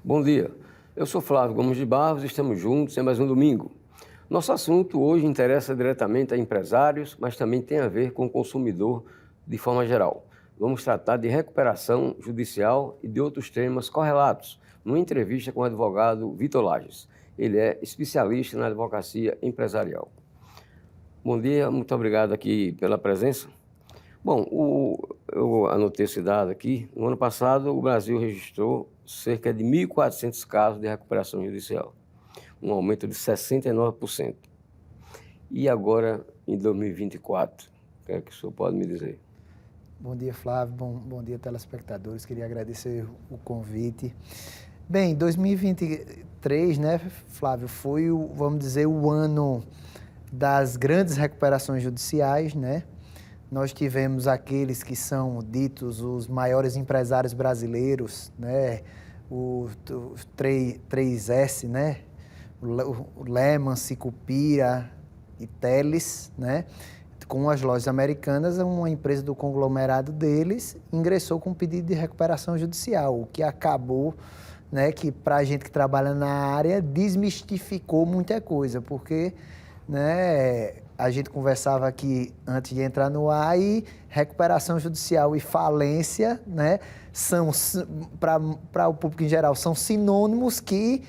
Bom dia, eu sou Flávio Gomes de Barros e estamos juntos em mais um domingo. Nosso assunto hoje interessa diretamente a empresários, mas também tem a ver com o consumidor de forma geral. Vamos tratar de recuperação judicial e de outros temas correlatos, numa entrevista com o advogado Vitor Lages. Ele é especialista na advocacia empresarial. Bom dia, muito obrigado aqui pela presença. Bom, eu anotei esse dado aqui. No ano passado, o Brasil registrou cerca de 1.400 casos de recuperação judicial, um aumento de 69%. E agora, em 2024, o que é que o senhor pode me dizer? Bom dia, Flávio. Bom dia, telespectadores. Queria agradecer o convite. Bem, 2023, né, Flávio, foi, vamos dizer, o ano das grandes recuperações judiciais, né? Nós tivemos aqueles que são ditos os maiores empresários brasileiros, né? Os 3S, né? O Lehman, Sicupira e Teles, né? Com as lojas americanas, uma empresa do conglomerado deles ingressou com um pedido de recuperação judicial, o que acabou, né, que para a gente que trabalha na área, desmistificou muita coisa, porque, né, a gente conversava aqui antes de entrar no ar e recuperação judicial e falência, né, são, para o público em geral, são sinônimos que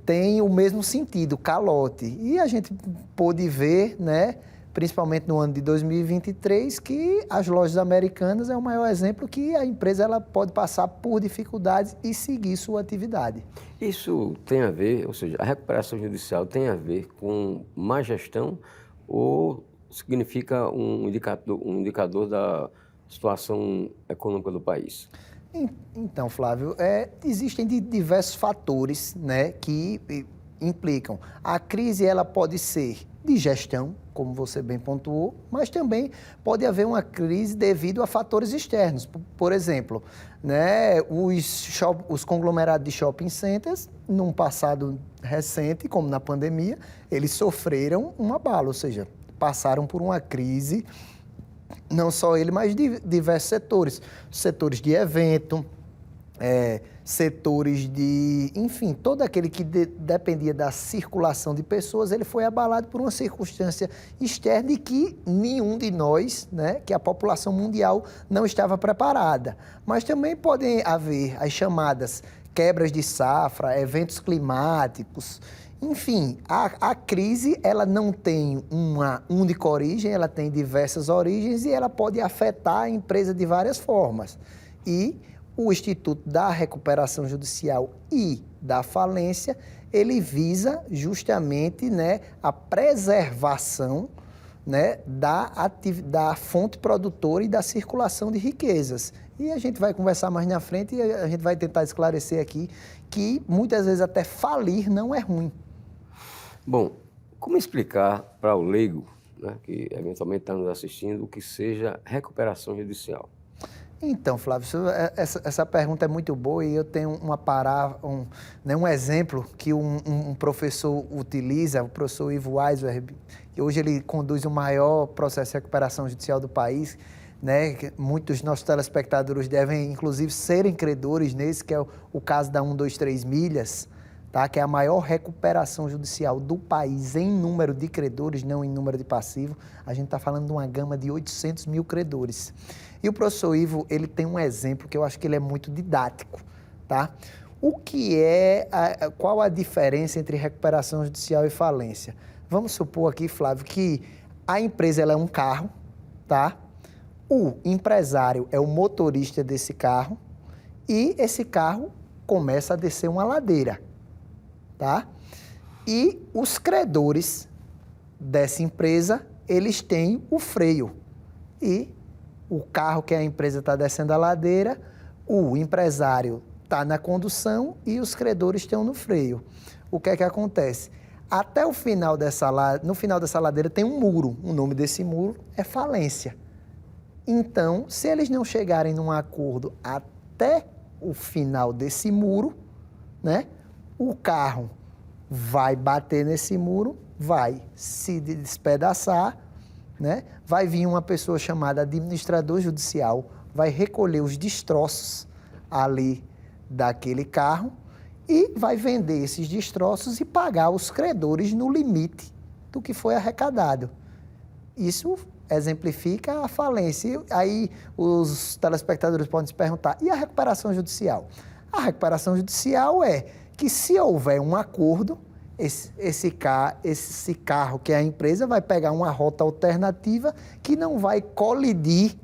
têm o mesmo sentido, calote. E a gente pôde ver, né, principalmente no ano de 2023, que as lojas americanas é o maior exemplo que a empresa ela pode passar por dificuldades e seguir sua atividade. Isso tem a ver, ou seja, a recuperação judicial tem a ver com má gestão ou significa um indicador da situação econômica do país? Então, Flávio, existem diversos fatores, né, que implicam. A crise ela pode ser de gestão, como você bem pontuou, mas também pode haver uma crise devido a fatores externos. Por exemplo, né, os conglomerados de shopping centers, num passado recente, como na pandemia, eles sofreram um abalo, ou seja, passaram por uma crise, não só ele, mas diversos setores de evento, setores de, enfim, todo aquele que dependia da circulação de pessoas, ele foi abalado por uma circunstância externa e que nenhum de nós, né, que a população mundial não estava preparada. Mas também podem haver as chamadas quebras de safra, eventos climáticos, enfim, a crise ela não tem uma única origem, ela tem diversas origens e ela pode afetar a empresa de várias formas. E o Instituto da Recuperação Judicial e da Falência, ele visa justamente, né, a preservação, né, da fonte produtora e da circulação de riquezas. E a gente vai conversar mais na frente e a gente vai tentar esclarecer aqui que muitas vezes até falir não é ruim. Bom, como explicar para o leigo, né, que eventualmente está nos assistindo, o que seja recuperação judicial? Então, Flávio, essa pergunta é muito boa e eu tenho um exemplo que um professor utiliza, o professor Ivo Weisberg, que hoje ele conduz o maior processo de recuperação judicial do país, né? Muitos dos nossos telespectadores devem, inclusive, serem credores nesse, que é o caso da 123 Milhas, tá? Que é a maior recuperação judicial do país em número de credores, não em número de passivo. A gente está falando de uma gama de 800 mil credores. E o professor Ivo, ele tem um exemplo que eu acho que ele é muito didático, tá? Qual a diferença entre recuperação judicial e falência? Vamos supor aqui, Flávio, que a empresa ela é um carro, tá? O empresário é o motorista desse carro e esse carro começa a descer uma ladeira, tá? E os credores dessa empresa, eles têm o freio e o carro que a empresa está descendo a ladeira, o empresário está na condução e os credores estão no freio. O que é que acontece? Até o final no final dessa ladeira tem um muro. O nome desse muro é falência. Então, se eles não chegarem num acordo até o final desse muro, né, o carro vai bater nesse muro, vai se despedaçar, né? Vai vir uma pessoa chamada administrador judicial, vai recolher os destroços ali daquele carro e vai vender esses destroços e pagar os credores no limite do que foi arrecadado. Isso exemplifica a falência. Aí os telespectadores podem se perguntar, e a recuperação judicial? A recuperação judicial é que, se houver um acordo, esse carro, que é a empresa, vai pegar uma rota alternativa que não vai colidir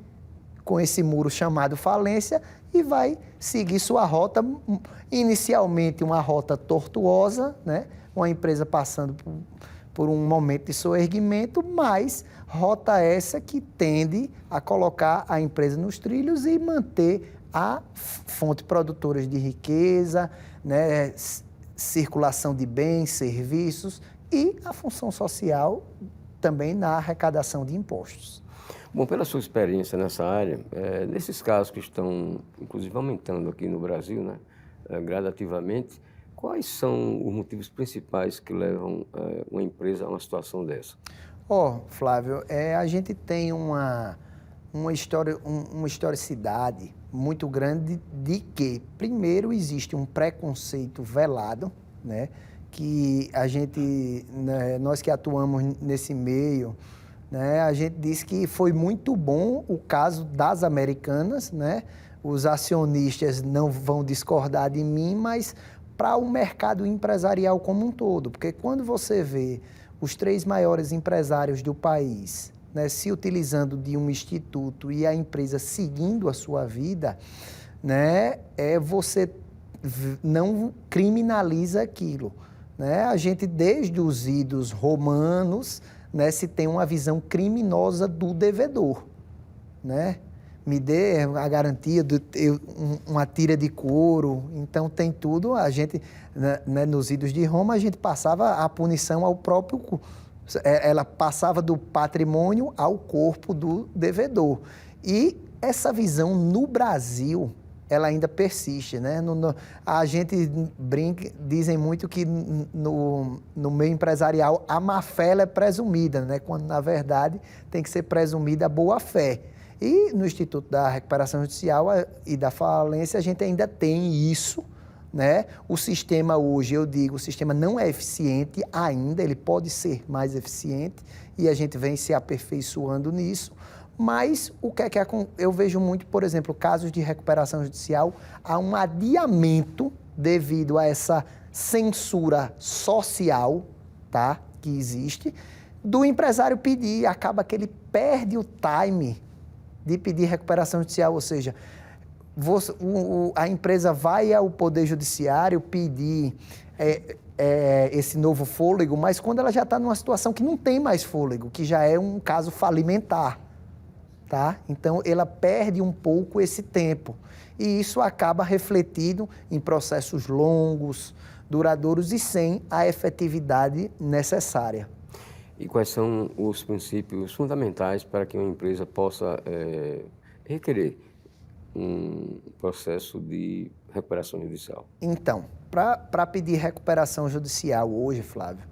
com esse muro chamado falência e vai seguir sua rota, inicialmente uma rota tortuosa, né? Uma empresa passando por um momento de soerguimento, mas rota essa que tende a colocar a empresa nos trilhos e manter a fonte produtora de riqueza, né? Circulação de bens, serviços e a função social também na arrecadação de impostos. Bom, pela sua experiência nessa área, nesses casos que estão, inclusive, aumentando aqui no Brasil, né, gradativamente, quais são os motivos principais que levam uma empresa a uma situação dessa? Flávio, a gente tem uma historicidade muito grande de que, primeiro, existe um preconceito velado, né, que a gente, né, nós que atuamos nesse meio, né, a gente diz que foi muito bom o caso das Americanas, né? Os acionistas não vão discordar de mim, mas para o mercado empresarial como um todo, porque quando você vê os 3 maiores empresários do país, né, se utilizando de um instituto e a empresa seguindo a sua vida, né, você não criminaliza aquilo, né? A gente, desde os idos romanos, né, se tem uma visão criminosa do devedor, né? Me dê a garantia de uma tira de couro. Então, tem tudo. A gente, né, nos idos de Roma, a gente passava a punição ao próprio... Ela passava do patrimônio ao corpo do devedor. E essa visão no Brasil, ela ainda persiste, né? A gente brinca, dizem muito que no meio empresarial a má-fé é presumida, né? Quando, na verdade, tem que ser presumida a boa-fé. E no Instituto da Recuperação Judicial e da Falência, a gente ainda tem isso, né? O sistema hoje, eu digo, o sistema não é eficiente ainda, ele pode ser mais eficiente e a gente vem se aperfeiçoando nisso. Mas o que é que eu vejo muito, por exemplo, casos de recuperação judicial, há um adiamento devido a essa censura social, tá, que existe, do empresário pedir. Acaba que ele perde o time de pedir recuperação judicial, ou seja, a empresa vai ao Poder Judiciário pedir esse novo fôlego, mas quando ela já está numa situação que não tem mais fôlego, que já é um caso falimentar. Tá? Então, ela perde um pouco esse tempo e isso acaba refletido em processos longos, duradouros e sem a efetividade necessária. E quais são os princípios fundamentais para que uma empresa possa requerer um processo de recuperação judicial? Então, para pedir recuperação judicial hoje, Flávio,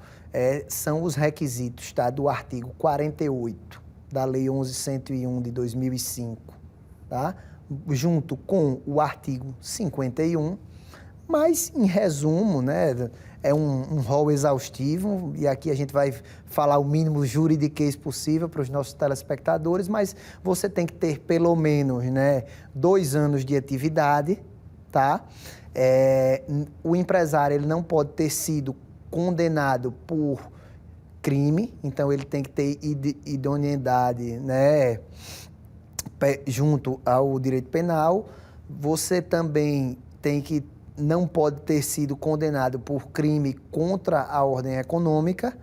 são os requisitos, tá, do artigo 48 da Lei 11.101 de 2005, tá? Junto com o artigo 51, mas, em resumo, né, é um rol exaustivo, e aqui a gente vai falar o mínimo juridiquês possível para os nossos telespectadores, mas você tem que ter pelo menos, né, 2 anos de atividade, tá? O empresário, ele não pode ter sido condenado por crime, então ele tem que ter idoneidade, né, junto ao direito penal. Você também não pode ter sido condenado por crime contra a ordem econômica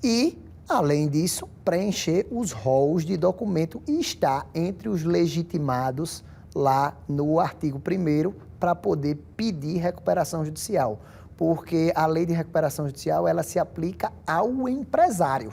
e, além disso, preencher os rolos de documento e estar entre os legitimados lá no artigo 1º para poder pedir recuperação judicial. Porque a lei de recuperação judicial, ela se aplica ao empresário,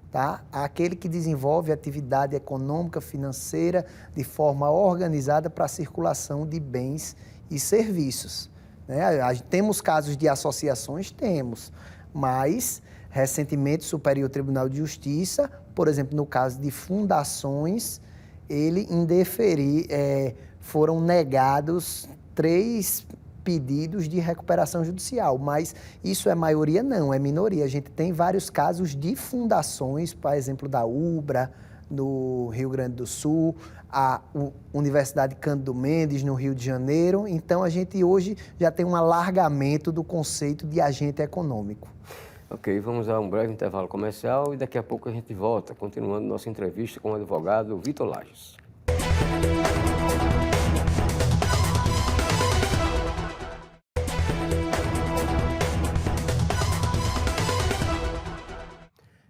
tá? Aquele que desenvolve atividade econômica, financeira, de forma organizada para a circulação de bens e serviços, né? Temos casos de associações? Temos, mas, recentemente, o Superior Tribunal de Justiça, por exemplo, no caso de fundações, ele foram negados 3 pedidos de recuperação judicial, mas isso é maioria? Não, é minoria. A gente tem vários casos de fundações, por exemplo, da UBRA, no Rio Grande do Sul, a Universidade Cândido Mendes, no Rio de Janeiro. Então, a gente hoje já tem um alargamento do conceito de agente econômico. Ok, vamos a um breve intervalo comercial e daqui a pouco a gente volta, continuando nossa entrevista com o advogado Vitor Lages.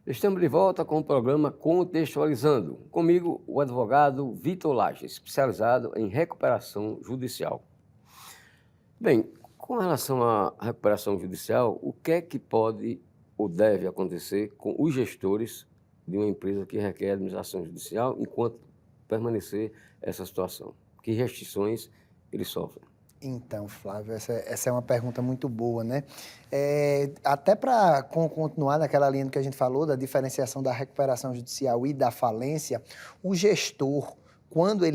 Estamos de volta com o programa Contextualizando. Comigo, o advogado Vitor Lages, especializado em recuperação judicial. Bem, com relação à recuperação judicial, o que é que pode ou deve acontecer com os gestores de uma empresa que requer administração judicial enquanto permanecer essa situação? Que restrições eles sofrem? Então, Flávio, essa é uma pergunta muito boa, né? Até para continuar naquela linha que a gente falou, da diferenciação da recuperação judicial e da falência, o gestor, quando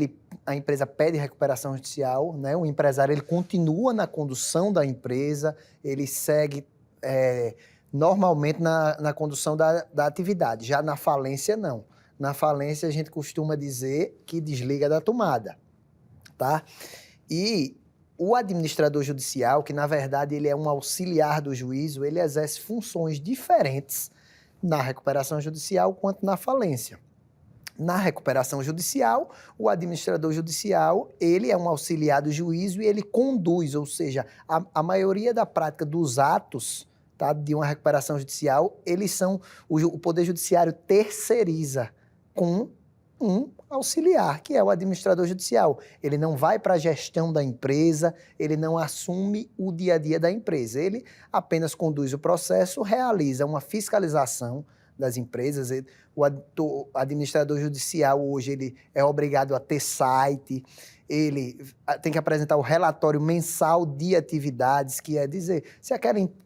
a empresa pede recuperação judicial, né, o empresário ele continua na condução da empresa, ele segue normalmente na condução da atividade. Já na falência, não. Na falência, a gente costuma dizer que desliga da tomada, tá? E o administrador judicial, que na verdade ele é um auxiliar do juízo, ele exerce funções diferentes na recuperação judicial quanto na falência. Na recuperação judicial, o administrador judicial, ele é um auxiliar do juízo e ele conduz, ou seja, a maioria da prática dos atos, tá, de uma recuperação judicial, o Poder Judiciário terceiriza com um auxiliar, que é o administrador judicial. Ele não vai para a gestão da empresa, ele não assume o dia a dia da empresa, ele apenas conduz o processo, realiza uma fiscalização das empresas. O administrador judicial hoje ele é obrigado a ter site, ele tem que apresentar o relatório mensal de atividades, que é dizer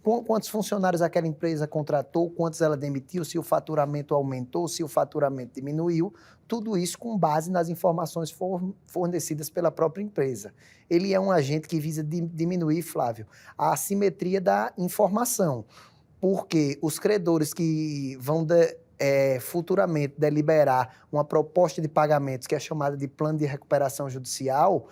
quantos funcionários aquela empresa contratou, quantos ela demitiu, se o faturamento aumentou, se o faturamento diminuiu, tudo isso com base nas informações fornecidas pela própria empresa. Ele é um agente que visa diminuir, Flávio, a assimetria da informação, porque os credores que vão futuramente deliberar uma proposta de pagamentos, que é chamada de plano de recuperação judicial,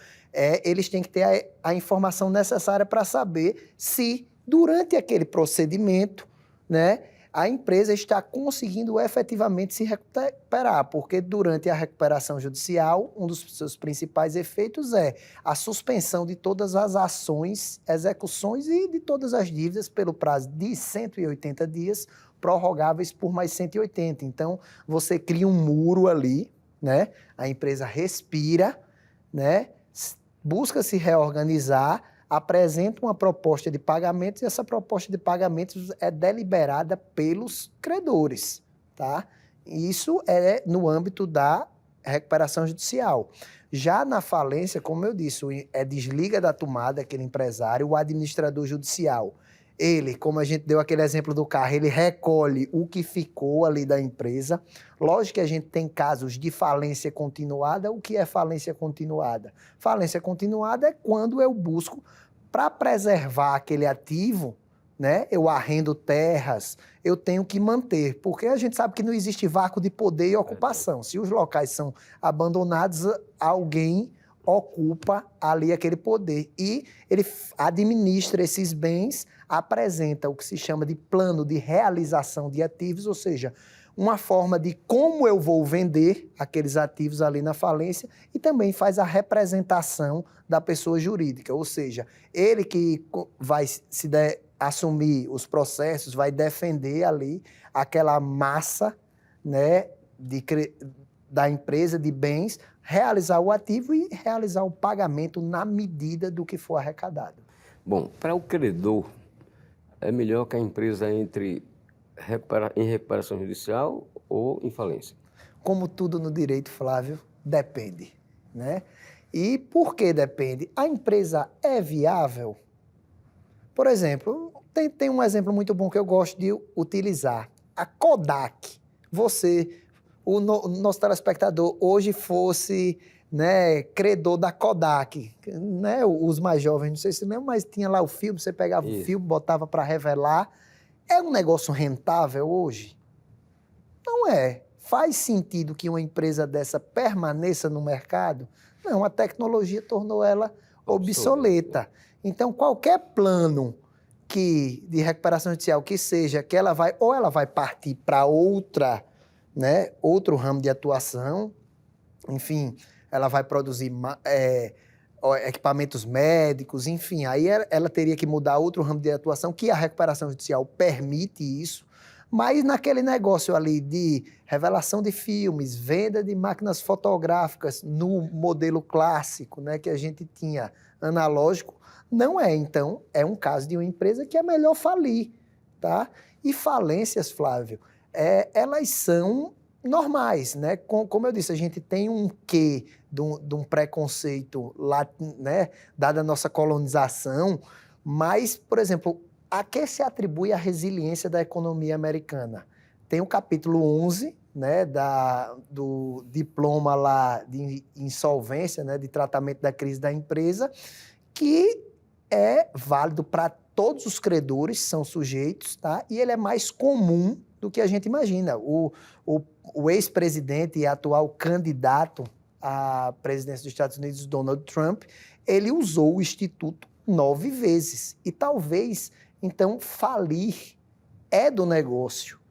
eles têm que ter a informação necessária para saber se, durante aquele procedimento, né, a empresa está conseguindo efetivamente se recuperar, porque durante a recuperação judicial, um dos seus principais efeitos é a suspensão de todas as ações, execuções e de todas as dívidas pelo prazo de 180 dias, prorrogáveis por mais 180. Então, você cria um muro ali, né? A empresa respira, né? Busca se reorganizar, apresenta uma proposta de pagamentos e essa proposta de pagamentos é deliberada pelos credores, tá? Isso é no âmbito da recuperação judicial. Já na falência, como eu disse, desliga da tomada aquele empresário, o administrador judicial. Ele, como a gente deu aquele exemplo do carro, ele recolhe o que ficou ali da empresa. Lógico que a gente tem casos de falência continuada. O que é falência continuada? Falência continuada é quando eu busco, para preservar aquele ativo, né? Eu arrendo terras, eu tenho que manter, porque a gente sabe que não existe vácuo de poder e ocupação. Se os locais são abandonados, alguém ocupa ali aquele poder e ele administra esses bens, apresenta o que se chama de plano de realização de ativos, ou seja, uma forma de como eu vou vender aqueles ativos ali na falência e também faz a representação da pessoa jurídica, ou seja, ele que vai assumir os processos, vai defender ali aquela massa, né, da empresa de bens, realizar o ativo e realizar o pagamento na medida do que for arrecadado. Bom, para o credor, é melhor que a empresa entre em recuperação judicial ou em falência? Como tudo no direito, Flávio, depende, né? E por que depende? A empresa é viável? Por exemplo, tem um exemplo muito bom que eu gosto de utilizar. A Kodak. O nosso telespectador hoje fosse né, credor da Kodak, né, os mais jovens, não sei se lembram, mas tinha lá o filme, você pegava o filme, botava para revelar. É um negócio rentável hoje? Não é. Faz sentido que uma empresa dessa permaneça no mercado? Não, a tecnologia tornou ela obsoleta. Então, qualquer plano de recuperação judicial que seja, que ela vai partir para outra, né, outro ramo de atuação, enfim, ela vai produzir equipamentos médicos, enfim, aí ela teria que mudar outro ramo de atuação, que a recuperação judicial permite isso, mas naquele negócio ali de revelação de filmes, venda de máquinas fotográficas no modelo clássico, né, que a gente tinha analógico, não é. Então, é um caso de uma empresa que é melhor falir, tá? E falências, Flávio, elas são normais, né? Como eu disse, a gente tem um quê de um preconceito lá, né, dada a nossa colonização, mas, por exemplo, a que se atribui a resiliência da economia americana? Tem o capítulo 11, né, do diploma lá de insolvência, né, de tratamento da crise da empresa, que é válido para todos os credores, são sujeitos, tá? E ele é mais comum do que a gente imagina. O ex-presidente e atual candidato à presidência dos Estados Unidos, Donald Trump, ele usou o Instituto 9 vezes. E talvez, então, falir é do negócio.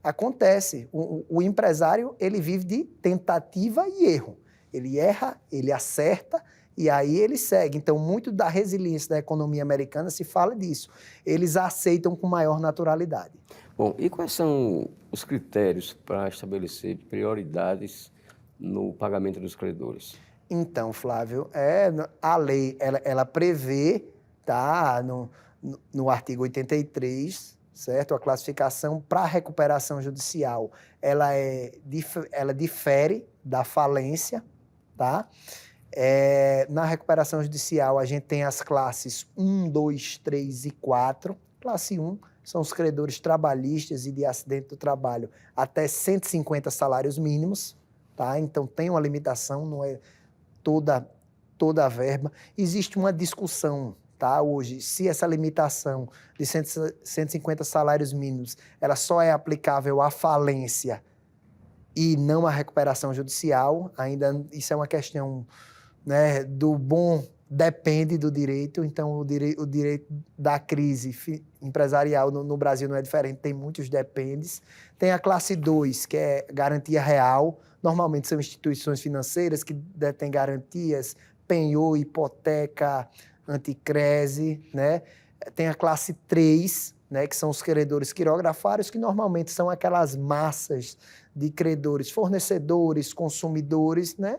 Acontece. O empresário, ele vive de tentativa e erro. Ele erra, ele acerta, e aí ele segue. Então, muito da resiliência da economia americana se fala disso. Eles aceitam com maior naturalidade. Bom, e quais são os critérios para estabelecer prioridades no pagamento dos credores? Então, Flávio, a lei ela prevê, tá, no artigo 83, certo? A classificação para recuperação judicial, ela difere da falência, tá? Na recuperação judicial, a gente tem as classes 1, 2, 3 e 4. Classe 1 são os credores trabalhistas e de acidente do trabalho até 150 salários mínimos, tá? Então, tem uma limitação, não é toda a verba. Existe uma discussão, tá, hoje, se essa limitação de 150 salários mínimos, ela só é aplicável à falência e não à recuperação judicial. Ainda isso é uma questão, né, depende do direito. Então, o direito da crise empresarial no Brasil não é diferente, tem muitos dependes. Tem a classe 2, que é garantia real. Normalmente são instituições financeiras que detêm garantias, penhor, hipoteca, anticrese, né? Tem a classe 3, né, que são os credores quirografários, que normalmente são aquelas massas de credores, fornecedores, consumidores, né?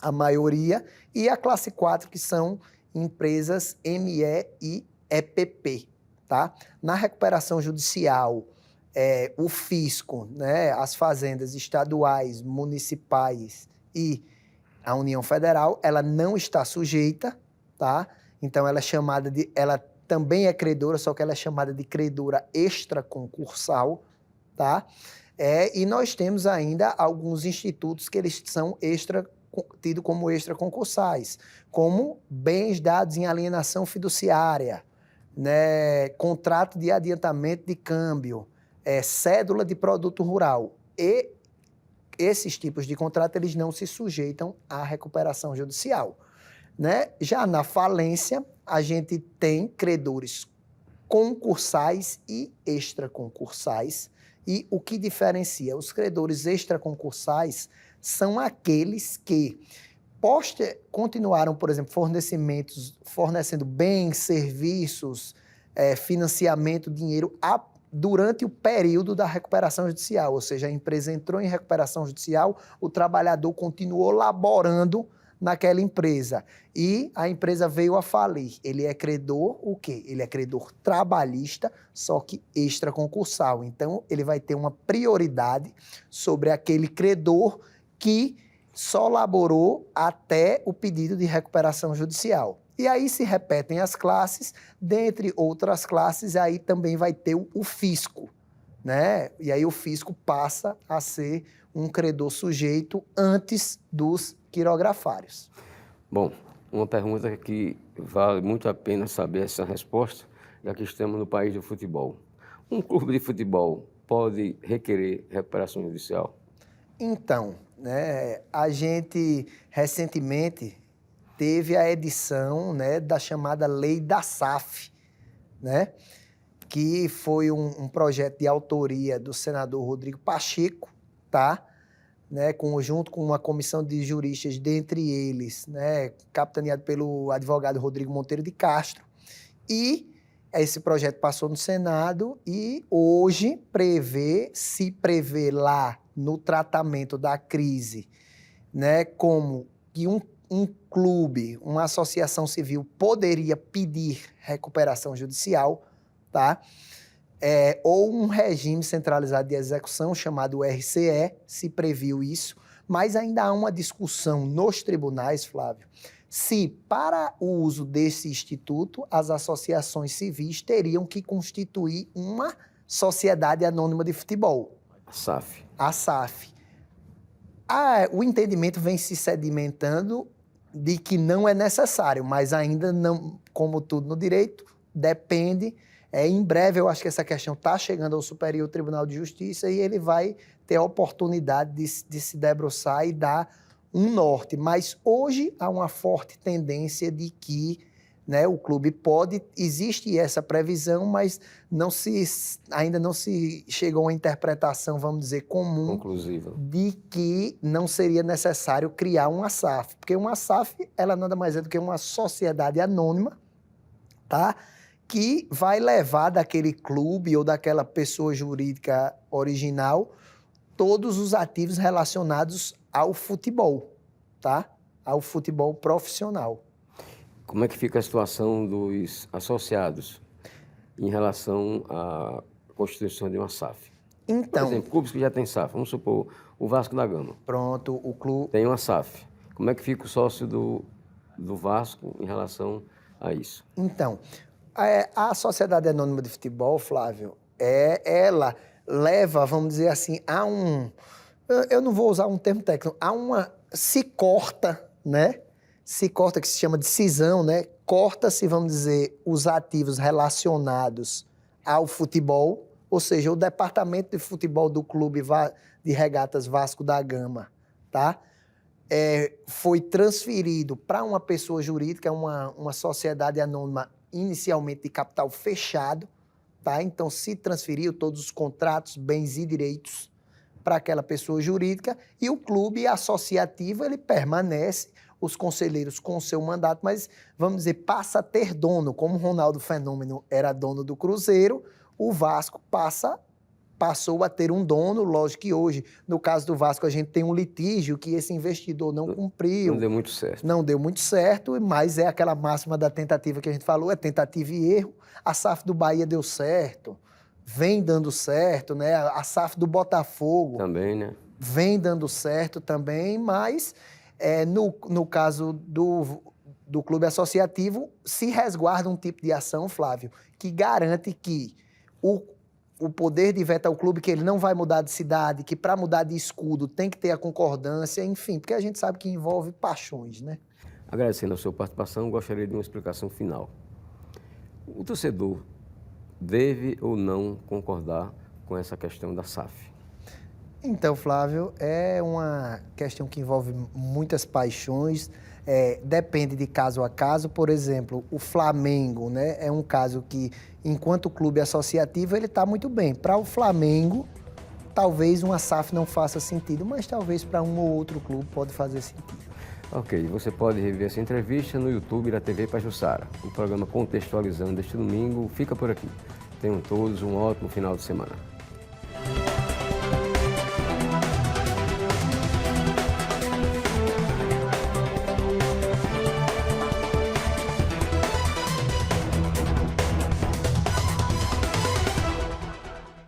A maioria, e a classe 4, que são empresas ME e EPP, tá? Na recuperação judicial, o fisco, né, as fazendas estaduais, municipais e a União Federal, ela não está sujeita, tá? Então, ela também é credora, só que ela é chamada de credora extraconcursal, tá? E nós temos ainda alguns institutos que eles são tido como extraconcursais, como bens dados em alienação fiduciária, né, contrato de adiantamento de câmbio, cédula de produto rural. E esses tipos de contrato, eles não se sujeitam à recuperação judicial, né? Já na falência, a gente tem credores concursais e extraconcursais. E o que diferencia? Os credores extraconcursais são aqueles que continuaram, por exemplo, fornecendo bens, serviços, financiamento, dinheiro durante o período da recuperação judicial. Ou seja, a empresa entrou em recuperação judicial, o trabalhador continuou laborando naquela empresa e a empresa veio a falir. Ele é credor o quê? Ele é credor trabalhista, só que extraconcursal. Então, ele vai ter uma prioridade sobre aquele credor que só laborou até o pedido de recuperação judicial. E aí se repetem as classes, dentre outras classes, aí também vai ter o fisco, né? E aí o fisco passa a ser um credor sujeito antes dos quirografários. Bom, uma pergunta que vale muito a pena saber essa resposta, já que estamos no país do futebol. Um clube de futebol pode requerer recuperação judicial? Então, né, a gente recentemente teve a edição, né, da chamada Lei da SAF, né, que foi um projeto de autoria do senador Rodrigo Pacheco, tá? Né, junto com uma comissão de juristas, dentre eles, né, capitaneado pelo advogado Rodrigo Monteiro de Castro. E esse projeto passou no Senado e hoje se prevê lá no tratamento da crise, né, como que um clube, uma associação civil poderia pedir recuperação judicial, tá? Ou um regime centralizado de execução, chamado RCE, se previu isso, mas ainda há uma discussão nos tribunais, Flávio, se para o uso desse instituto, as associações civis teriam que constituir uma sociedade anônima de futebol. A SAF. A SAF. O entendimento vem se sedimentando de que não é necessário, mas ainda não, como tudo no direito, depende. Em breve, eu acho que essa questão está chegando ao Superior Tribunal de Justiça e ele vai ter a oportunidade de se debruçar e dar um norte. Mas hoje há uma forte tendência de que, né, o clube existe essa previsão, mas ainda não se chegou a uma interpretação, vamos dizer, comum, conclusiva, de que não seria necessário criar uma SAF. Porque uma SAF, ela nada mais é do que uma sociedade anônima, tá? Que vai levar daquele clube ou daquela pessoa jurídica original todos os ativos relacionados ao futebol, tá? Ao futebol profissional. Como é que fica a situação dos associados em relação à constituição de uma SAF? Então, por exemplo, clubes que já têm SAF, vamos supor, o Vasco da Gama. Pronto, o clube tem uma SAF. Como é que fica o sócio do Vasco em relação a isso? Então, a Sociedade Anônima de Futebol, Flávio, ela leva, vamos dizer assim, eu não vou usar um termo técnico, se corta, né? Se corta, que se chama de cisão, né? Corta-se, vamos dizer, os ativos relacionados ao futebol, ou seja, o departamento de futebol do Clube de Regatas Vasco da Gama, tá? Foi transferido para uma pessoa jurídica, uma sociedade anônima inicialmente de capital fechado, tá? Então se transferiu todos os contratos, bens e direitos para aquela pessoa jurídica e o clube associativo ele permanece, os conselheiros com o seu mandato, mas vamos dizer, passa a ter dono, como o Ronaldo Fenômeno era dono do Cruzeiro, o Vasco passou a ter um dono, lógico que hoje, no caso do Vasco, a gente tem um litígio que esse investidor não cumpriu. Não deu muito certo. Não deu muito certo, mas é aquela máxima da tentativa que a gente falou, é tentativa e erro. A SAF do Bahia deu certo, vem dando certo, né? A SAF do Botafogo também, né? Vem dando certo também, mas no caso do clube associativo, se resguarda um tipo de ação, Flávio, que garante que o poder de veto ao clube, que ele não vai mudar de cidade, que para mudar de escudo tem que ter a concordância, enfim, porque a gente sabe que envolve paixões, né? Agradecendo a sua participação, gostaria de uma explicação final. O torcedor deve ou não concordar com essa questão da SAF? Então, Flávio, é uma questão que envolve muitas paixões, depende de caso a caso. Por exemplo, o Flamengo, né, é um caso que, enquanto clube associativo, ele está muito bem. Para o Flamengo, talvez uma SAF não faça sentido, mas talvez para um ou outro clube pode fazer sentido. Ok, você pode rever essa entrevista no YouTube da TV Pajuçara. O programa Contextualizando deste domingo fica por aqui. Tenham todos um ótimo final de semana.